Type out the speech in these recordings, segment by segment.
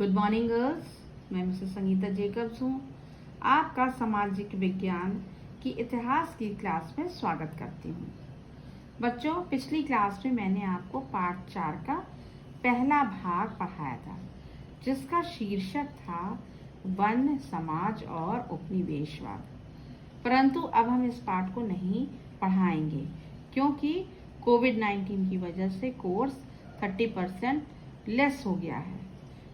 Good morning girls, मैं Mrs Sangeeta Jacob's हूँ। आपका सामाजिक विज्ञान की इतिहास की क्लास में स्वागत करती हूँ। बच्चों, पिछली क्लास में मैंने आपको पाठ 4 का पहला भाग पढ़ाया था, जिसका शीर्षक था वन, समाज और उपनिवेशवाद। परंतु अब हम इस पाठ को नहीं पढ़ाएंगे क्योंकि कोविड-19 की वजह से कोर्स 30% लेस हो गया है,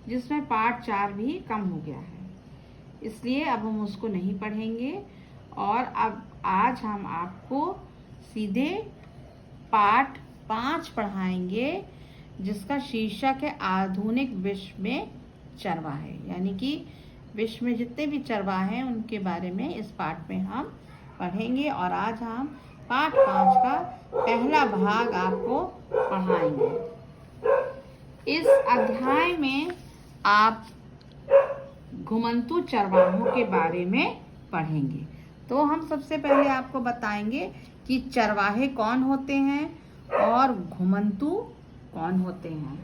जिसमें पार्ट 4 भी कम हो गया है। इसलिए अब हम उसको नहीं पढ़ेंगे और अब आज हम आपको सीधे पार्ट 5 पढ़ाएंगे, जिसका शीर्षक है आधुनिक विश्व में चरवाहे। यानी कि विश्व में जितने भी चरवाहे हैं उनके बारे में इस पाठ में हम पढ़ेंगे और आज हम पाठ 5 का पहला भाग आपको पढ़ाएंगे। इस अध्याय में आप घुमंतू चरवाहों के बारे में पढ़ेंगे। तो हम सबसे पहले आपको बताएंगे कि चरवाहे कौन होते हैं और घुमंतू कौन होते हैं।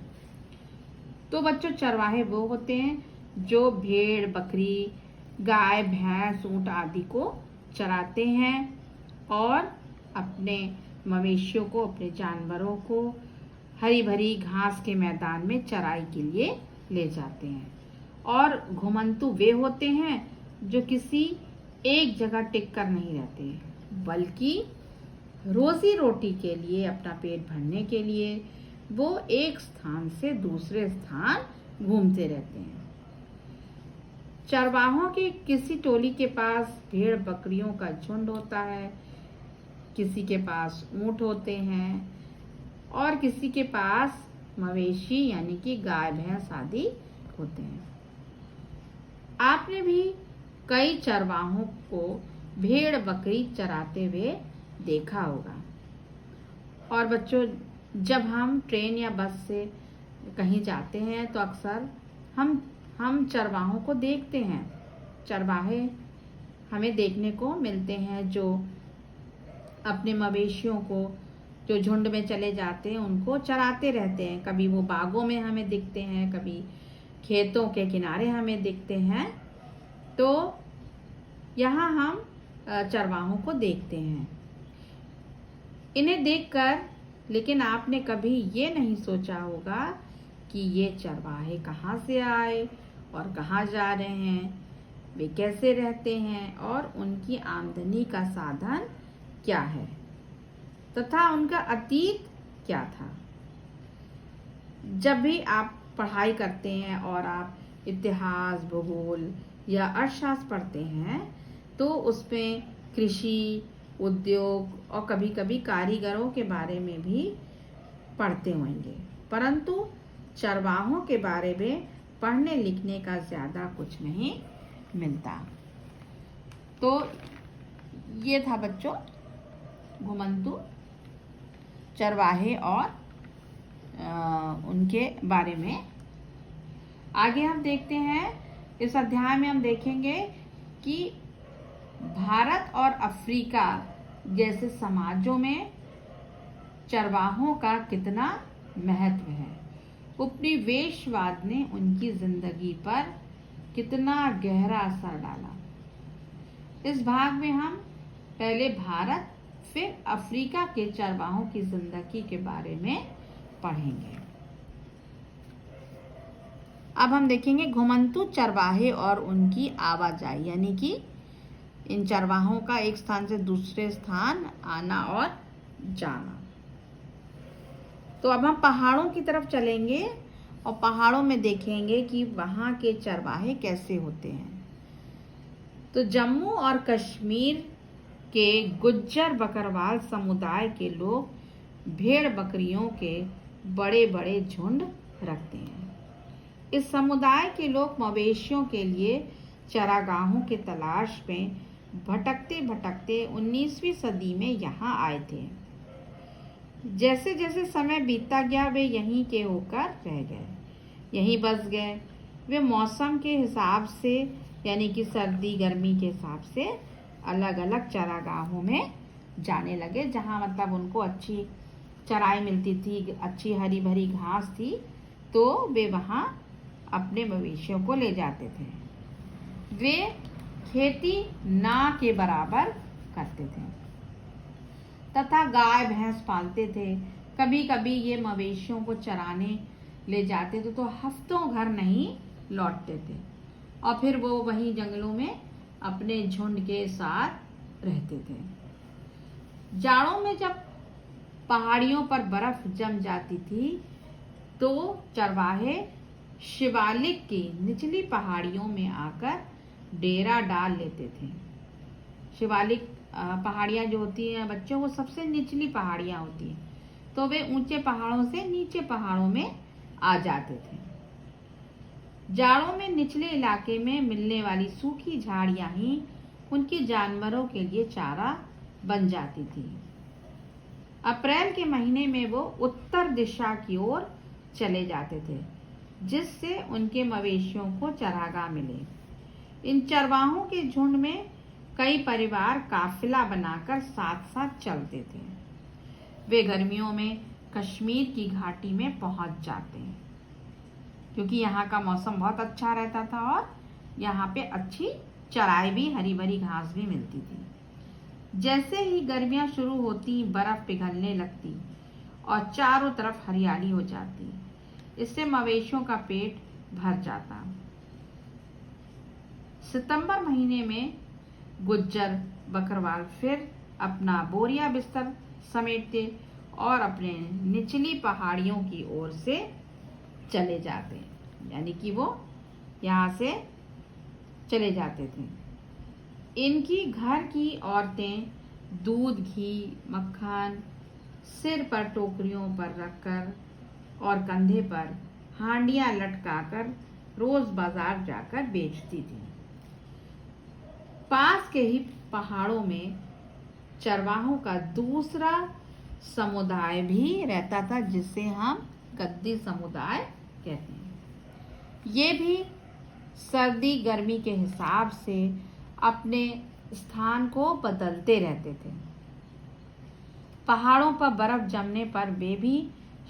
तो बच्चों, चरवाहे वो होते हैं जो भेड़, बकरी, गाय, भैंस, ऊंट आदि को चराते हैं और अपने मवेशियों को, अपने जानवरों को हरी भरी घास के मैदान में चराई के लिए ले जाते हैं। और घुमंतू वे होते हैं जो किसी एक जगह टिक कर नहीं रहते, बल्कि रोजी रोटी के लिए, अपना पेट भरने के लिए वो एक स्थान से दूसरे स्थान घूमते रहते हैं। चरवाहों की किसी टोली के पास भेड़ बकरियों का झुंड होता है, किसी के पास ऊंट होते हैं और किसी के पास मवेशी यानी कि गाय भैंस आदि होते हैं। आपने भी कई चरवाहों को भेड़ बकरी चराते हुए देखा होगा। और बच्चों, जब हम ट्रेन या बस से कहीं जाते हैं तो अक्सर हम चरवाहों को देखते हैं। चरवाहे हमें देखने को मिलते हैं जो अपने मवेशियों को, जो झुंड में चले जाते हैं, उनको चराते रहते हैं। कभी वो बागों में हमें दिखते हैं, कभी खेतों के किनारे हमें दिखते हैं। तो यहाँ हम चरवाहों को देखते हैं। इन्हें देखकर लेकिन आपने कभी ये नहीं सोचा होगा कि ये चरवाहे कहाँ से आए और कहाँ जा रहे हैं, वे कैसे रहते हैं और उनकी आमदनी का साधन क्या है तथा उनका अतीत क्या था। जब भी आप पढ़ाई करते हैं और आप इतिहास, भूगोल या अर्थशास्त्र पढ़ते हैं तो उसमें कृषि, उद्योग और कभी कभी कारीगरों के बारे में भी पढ़ते होंगे, परंतु चरवाहों के बारे में पढ़ने लिखने का ज़्यादा कुछ नहीं मिलता। तो ये था बच्चों घुमंतू चरवाहे और उनके बारे में। आगे हम देखते हैं, इस अध्याय में हम देखेंगे कि भारत और अफ्रीका जैसे समाजों में चरवाहों का कितना महत्व है। उपनिवेशवाद ने उनकी जिंदगी पर कितना गहरा असर डाला। इस भाग में हम पहले भारत फिर अफ्रीका के चरवाहों की जिंदगी के बारे में पढ़ेंगे। अब हम देखेंगे घुमंतू चरवाहे और उनकी आवाजाही, यानी कि इन चरवाहों का एक स्थान से दूसरे स्थान आना और जाना। तो अब हम पहाड़ों की तरफ चलेंगे और पहाड़ों में देखेंगे कि वहाँ के चरवाहे कैसे होते हैं। तो जम्मू और कश्मीर के गुज्जर बकरवाल समुदाय के लोग भेड़ बकरियों के बड़े बड़े झुंड रखते हैं। इस समुदाय के लोग मवेशियों के लिए चरागाहों की तलाश में भटकते भटकते 19वीं सदी में यहाँ आए थे। जैसे जैसे समय बीतता गया वे यहीं के होकर रह गए, यहीं बस गए। वे मौसम के हिसाब से यानी कि सर्दी गर्मी के हिसाब से अलग अलग चरागाहों में जाने लगे, जहाँ मतलब उनको अच्छी चराई मिलती थी, अच्छी हरी भरी घास थी, तो वे वहाँ अपने मवेशियों को ले जाते थे। वे खेती ना के बराबर करते थे तथा गाय भैंस पालते थे। कभी कभी ये मवेशियों को चराने ले जाते थे तो हफ्तों घर नहीं लौटते थे और फिर वो वहीं जंगलों में अपने झुंड के साथ रहते थे। जाड़ों में जब पहाड़ियों पर बर्फ जम जाती थी तो चरवाहे शिवालिक की निचली पहाड़ियों में आकर डेरा डाल लेते थे। शिवालिक पहाड़ियाँ जो होती हैं बच्चों, वो सबसे निचली पहाड़ियाँ होती हैं, तो वे ऊंचे पहाड़ों से नीचे पहाड़ों में आ जाते थे। जाड़ों में निचले इलाके में मिलने वाली सूखी झाड़ियाँ ही उनके जानवरों के लिए चारा बन जाती थी। अप्रैल के महीने में वो उत्तर दिशा की ओर चले जाते थे जिससे उनके मवेशियों को चरागाह मिले। इन चरवाहों के झुंड में कई परिवार काफिला बनाकर साथ साथ चलते थे। वे गर्मियों में कश्मीर की घाटी में पहुंच जाते हैं क्योंकि यहाँ का मौसम बहुत अच्छा रहता था और यहाँ पे अच्छी चराई भी, हरी भरी घास भी मिलती थी। जैसे ही गर्मियाँ शुरू होती, बर्फ पिघलने लगती और चारों तरफ हरियाली हो जाती। इससे मवेशियों का पेट भर जाता। सितंबर महीने में गुज्जर बकरवाल फिर अपना बोरिया बिस्तर समेटते और अपने निचली पहाड़ियों की ओर से चले जाते, यानी कि वो यहाँ से चले जाते थे। इनकी घर की औरतें दूध, घी, मक्खन सिर पर टोकरियों पर रखकर और कंधे पर हांडियां लटकाकर रोज बाजार जाकर बेचती थी। पास के ही पहाड़ों में चरवाहों का दूसरा समुदाय भी रहता था जिसे हम गद्दी समुदाय कहते हैं। ये भी सर्दी गर्मी के हिसाब से अपने स्थान को बदलते रहते थे। पहाड़ों पर बर्फ जमने पर वे भी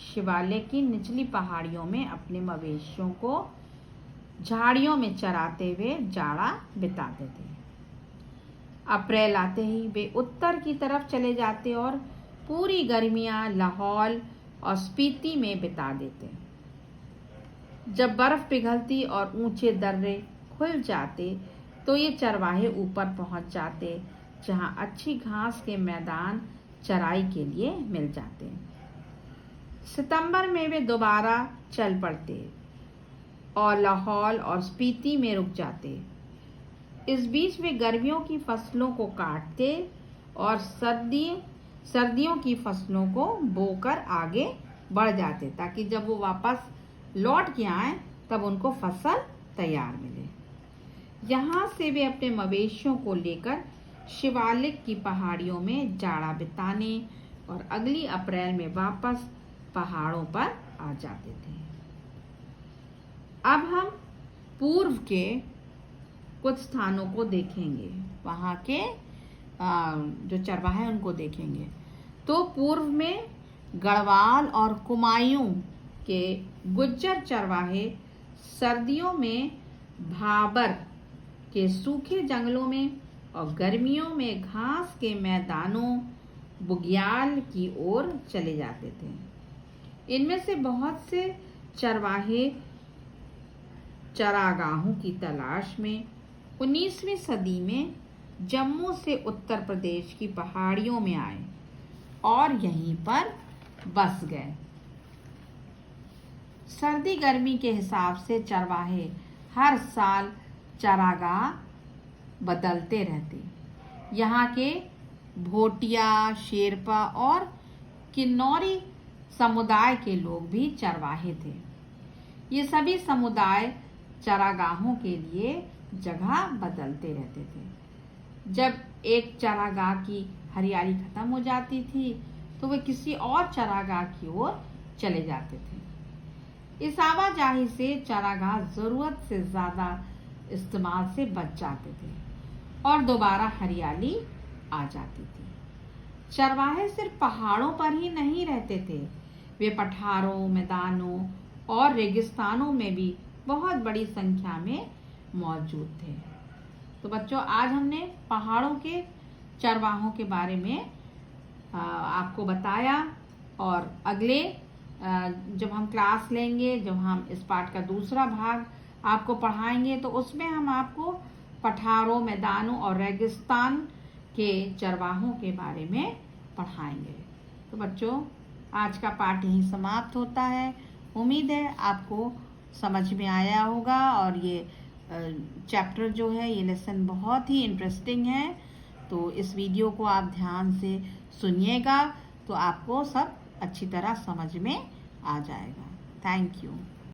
शिवालिक की निचली पहाड़ियों में अपने मवेशियों को झाड़ियों में चराते हुए जाड़ा बिताते थे। अप्रैल आते ही वे उत्तर की तरफ चले जाते और पूरी गर्मियां लाहौल और स्पीति में बिता देते। जब बर्फ पिघलती और ऊंचे दर्रे खुल जाते तो ये चरवाहे ऊपर पहुंच जाते जहां अच्छी घास के मैदान चराई के लिए मिल जाते। सितंबर में वे दोबारा चल पड़ते और लाहौल और स्पीति में रुक जाते। इस बीच वे गर्मियों की फसलों को काटते और सर्दियों की फसलों को बोकर आगे बढ़ जाते ताकि जब वो वापस लौट के आए तब उनको फसल तैयार मिले। यहाँ से वे अपने मवेशियों को लेकर शिवालिक की पहाड़ियों में जाड़ा बिताने और अगली अप्रैल में वापस पहाड़ों पर आ जाते थे। अब हम पूर्व के कुछ स्थानों को देखेंगे, वहाँ के जो चरवाहे हैं उनको देखेंगे। तो पूर्व में गढ़वाल और कुमायूं के गुज्जर चरवाहे सर्दियों में भाबर के सूखे जंगलों में और गर्मियों में घास के मैदानों बुग्याल की ओर चले जाते थे। इनमें से बहुत से चरवाहे चरागाहों की तलाश में 19वीं सदी में जम्मू से उत्तर प्रदेश की पहाड़ियों में आए और यहीं पर बस गए। सर्दी गर्मी के हिसाब से चरवाहे हर साल चरागाह बदलते रहते। यहाँ के भोटिया, शेरपा और किन्नौरी समुदाय के लोग भी चरवाहे थे। ये सभी समुदाय चरागाहों के लिए जगह बदलते रहते थे। जब एक चरागाह की हरियाली खत्म हो जाती थी तो वे किसी और चरागाह की ओर चले जाते थे। इस आवाजाही से चरागाह जरूरत से ज्यादा इस्तेमाल से बच जाते थे और दोबारा हरियाली आ जाती थी। चरवाहे सिर्फ पहाड़ों पर ही नहीं रहते थे, वे पठारों, मैदानों और रेगिस्तानों में भी बहुत बड़ी संख्या में मौजूद थे। तो बच्चों, आज हमने पहाड़ों के चरवाहों के बारे में आपको बताया, और अगले जब हम क्लास लेंगे, जब हम इस पाठ का दूसरा भाग आपको पढ़ाएंगे, तो उसमें हम आपको पठारों, मैदानों और रेगिस्तान के चरवाहों के बारे में पढ़ाएंगे। तो बच्चों, आज का पाठ यहीं समाप्त होता है। उम्मीद है आपको समझ में आया होगा, और ये चैप्टर जो है, ये लेसन बहुत ही इंटरेस्टिंग है। तो इस वीडियो को आप ध्यान से सुनिएगा, तो आपको सब अच्छी तरह समझ में आ जाएगा। Thank you.